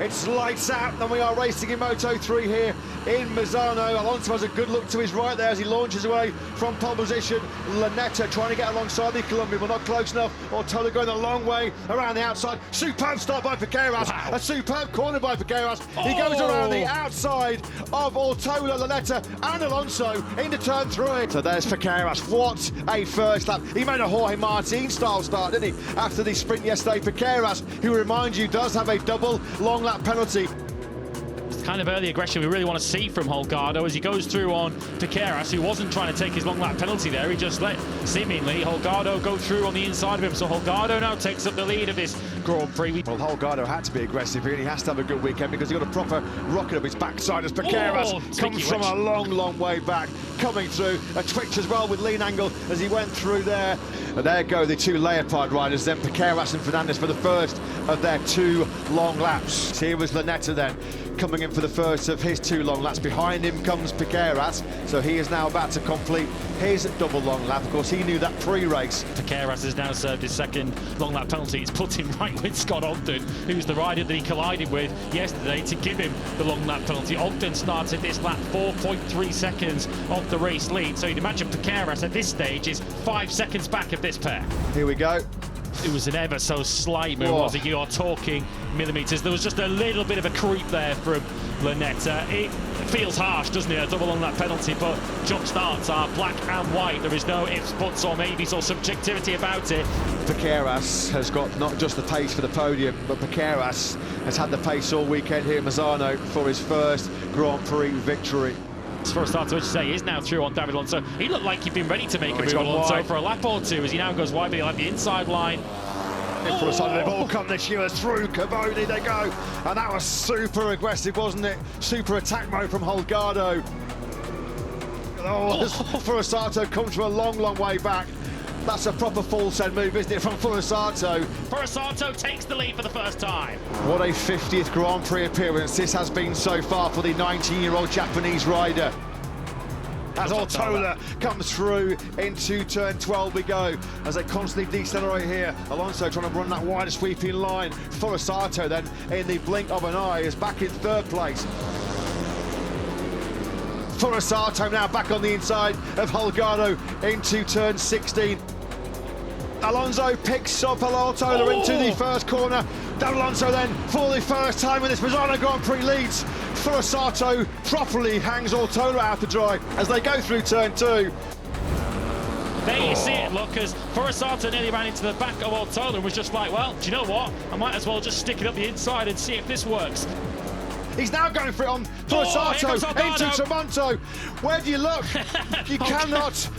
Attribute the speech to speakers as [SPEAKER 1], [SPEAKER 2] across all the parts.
[SPEAKER 1] It's lights out, and we are racing in Moto3 here in Misano. Alonso has a good look to his right there as he launches away from pole position. Lanetta trying to get alongside the Colombian, but not close enough. Ortola going a long way around the outside. Superb start by Piqueras. Wow. A superb corner by Piqueras. He goes around the outside of Ortola, Lanetta and Alonso into turn 3. So there's Piqueras. What a first lap. He made a Jorge Martin style start, didn't he? After the sprint yesterday, Piqueras, who remind you does have a double long lap penalty.
[SPEAKER 2] It's kind of early aggression we really want to see from Holgado as he goes through on Piqueras, who wasn't trying to take his long lap penalty there. He just let, seemingly, Holgado go through on the inside of him. So Holgado now takes up the lead of this Grand Prix.
[SPEAKER 1] Well, Holgado had to be aggressive here, and he has to have a good weekend because he got a proper rocket up his backside as Piqueras comes from a long way back, coming through. A twitch as well with lean angle as he went through there. And there go the two Leopard riders then, Piqueras and Fernandez, for the first of their 2 long laps. Here was Lanetta then, coming in for the first of his 2 long laps. Behind him comes Piqueras, so he is now about to complete his double long lap. Of course, he knew that pre-race.
[SPEAKER 2] Piqueras has now served his 2nd long lap penalty. It's put him right with Scott Ogden, who's the rider that he collided with yesterday, to give him the long lap penalty. Ogden started this lap 4.3 seconds off the race lead, so you'd imagine Piqueras at this stage is 5 seconds back of this pair.
[SPEAKER 1] Here we go.
[SPEAKER 2] It was an ever so slight move, was it? You are talking millimetres. There was just a little bit of a creep there from Lanetta. It feels harsh, doesn't it? A double on that penalty, but jump starts are black and white. There is no ifs, buts or maybes or subjectivity about it.
[SPEAKER 1] Piqueras has got not just the pace for the podium, but Piqueras has had the pace all weekend here at Misano for his first Grand Prix victory.
[SPEAKER 2] For a start, to say, is now through on David Alonso. He looked like he'd been ready to make a move on Alonso for a lap or two as he now goes wide, but he'll have the inside line.
[SPEAKER 1] In for a side, they've all come this year through Carboni, they go. And that was super aggressive, wasn't it? Super attack mode from Holgado. Furasato comes from a long way back. That's a proper false end move, isn't it, from Furasato?
[SPEAKER 2] Furasato takes the lead for the first time.
[SPEAKER 1] What a 50th Grand Prix appearance this has been so far for the 19-year-old Japanese rider. As Ortola comes through into turn 12 we go, as they constantly decelerate here. Alonso trying to run that wider sweeping line. Furasato then, in the blink of an eye, is back in 3rd place. Furasato now back on the inside of Holgado into turn 16. Alonso picks up Ortola into the first corner. Alonso then, for the first time in this Misano Grand Prix, leads. Furasato properly hangs Ortola out to dry as they go through turn 2.
[SPEAKER 2] There you see it, look, as Furasato nearly ran into the back of Ortola and was just like, well, do you know what? I might as well just stick it up the inside and see if this works.
[SPEAKER 1] He's now going for it on Furasato into Tremonto. Where do you look? You cannot.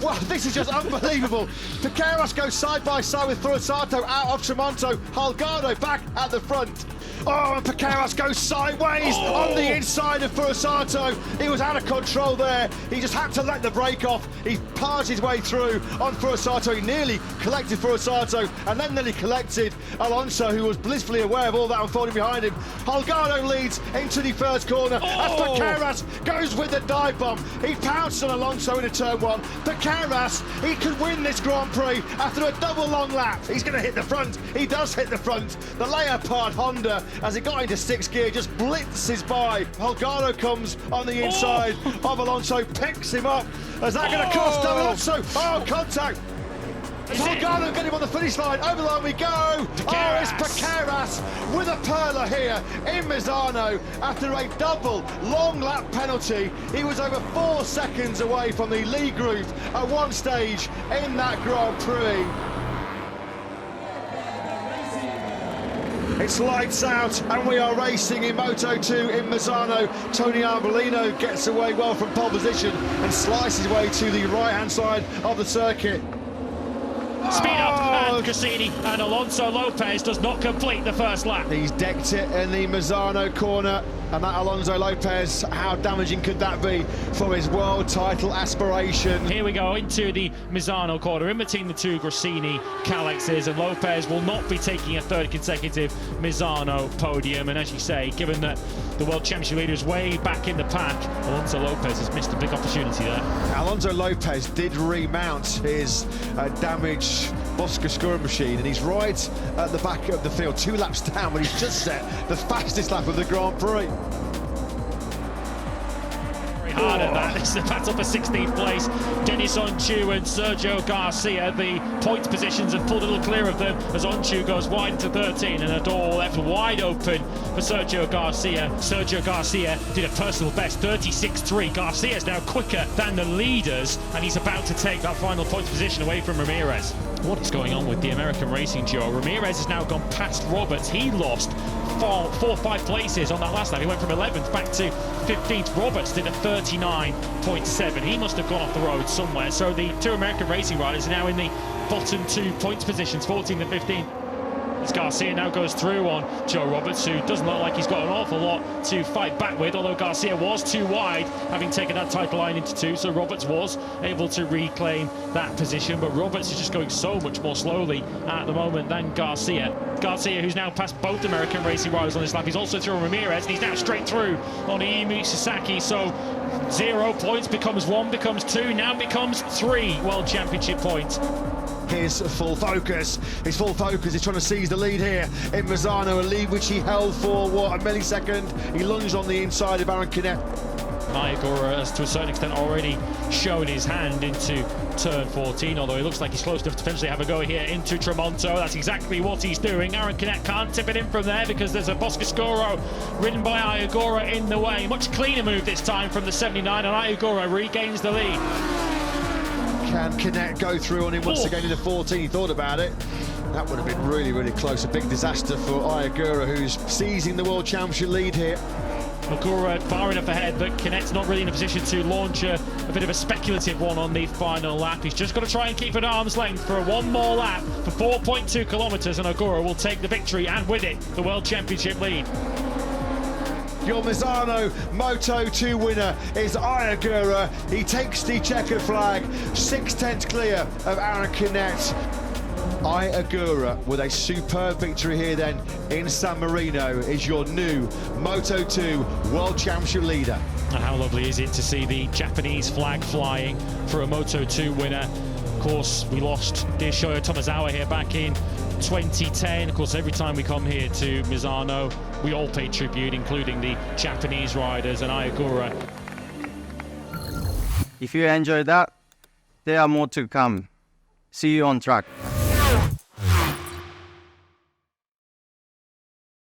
[SPEAKER 1] Well, this is just unbelievable. Piqueras goes side by side with Furasato out of Tremonto. Holgado back at the front. Oh, and Piqueras goes sideways on the inside of Furasato. He was out of control there. He just had to let the brake off. He parged his way through on Furasato. He nearly collected Furasato and then nearly collected Alonso, who was blissfully aware of all that unfolding behind him. Holgado leads into the first corner as Piqueras goes with the dive bomb. He pounced on Alonso into turn 1. Piqueras, he could win this Grand Prix after a double long lap. He's going to hit the front. He does hit the front. The Leopard Honda, as he got into 6th gear, just blitzes by. Holgado comes on the inside of Alonso, picks him up. Is that going to cost Alonso? Oh, contact. Holgado get him on the finish line. Over the line we go. Oh, it's Piqueras with a perler here in Misano after a double long lap penalty. He was over 4 seconds away from the lead group at one stage in that Grand Prix. It's lights out and we are racing in Moto2 in Misano. Tony Arbolino gets away well from pole position and slices his way to the right-hand side of the circuit.
[SPEAKER 2] Speed up, and Cassini and Alonso Lopez does not complete the first lap.
[SPEAKER 1] He's decked it in the Misano corner, and that Alonso Lopez, how damaging could that be for his world title aspiration?
[SPEAKER 2] Here we go into the Misano corner, in between the 2 Grassini Calexes, and Lopez will not be taking a 3rd consecutive Misano podium. And as you say, given that the World Championship leader is way back in the pack, Alonso Lopez has missed a big opportunity there.
[SPEAKER 1] Alonso Lopez did remount his damaged huge Bosca machine, and he's right at the back of the field, 2 laps down, but he's just set the fastest lap of the Grand Prix.
[SPEAKER 2] Hard at that. This is a battle for 16th place. Denis Onchu and Sergio Garcia. The points positions have pulled a little clear of them as Onchu goes wide into 13 and a door left wide open for Sergio Garcia. Sergio Garcia did a personal best 36.3. Garcia is now quicker than the leaders, and he's about to take that final points position away from Ramirez. What is going on with the American racing duo? Ramirez has now gone past Roberts. He lost 4 or 5 places on that last lap. He went from 11th back to 15th. Roberts did a 39.7. He must have gone off the road somewhere. So the 2 American racing riders are now in the bottom 2 points positions, 14th and 15th. As Garcia now goes through on Joe Roberts, who doesn't look like he's got an awful lot to fight back with, although Garcia was too wide, having taken that title line into 2, so Roberts was able to reclaim that position, but Roberts is just going so much more slowly at the moment than Garcia. Garcia, who's now passed both American racing riders on this lap, he's also through on Ramirez, and he's now straight through on Iimu Sasaki, so 0 points becomes 1, becomes 2, now becomes 3 World Championship points.
[SPEAKER 1] His full focus. He's trying to seize the lead here in Misano, a lead which he held for, what, a millisecond. He lunged on the inside of Aaron Canet.
[SPEAKER 2] Ayagura has to a certain extent already shown his hand into turn 14, although he looks like he's close enough to potentially have a go here into Tramonto. That's exactly what he's doing. Aaron Canet can't tip it in from there because there's a Boscascoro ridden by Ayagura in the way. Much cleaner move this time from the 79, and Ayagura regains the lead.
[SPEAKER 1] Can Canet go through on him once again in the 14? He thought about it. That would have been really, really close. A big disaster for Ayagura, who's seizing the World Championship lead here.
[SPEAKER 2] Agura far enough ahead, but Canet's not really in a position to launch a bit of a speculative one on the final lap. He's just got to try and keep at arm's length for one more lap for 4.2 kilometres, and Agura will take the victory, and with it, the World Championship lead.
[SPEAKER 1] Your Misano Moto2 winner is Ayagura. He takes the checkered flag, 6/10 clear of Aaron Canet. Ayagura with a superb victory here then in San Marino is your new Moto2 World Championship leader.
[SPEAKER 2] And how lovely is it to see the Japanese flag flying for a Moto2 winner. Of course, we lost dear Shoya Tomazawa here back in 2010. Of course, every time we come here to Misano, we all pay tribute, including the Japanese riders and Ayagura.
[SPEAKER 3] If you enjoyed that, there are more to come. See you on track.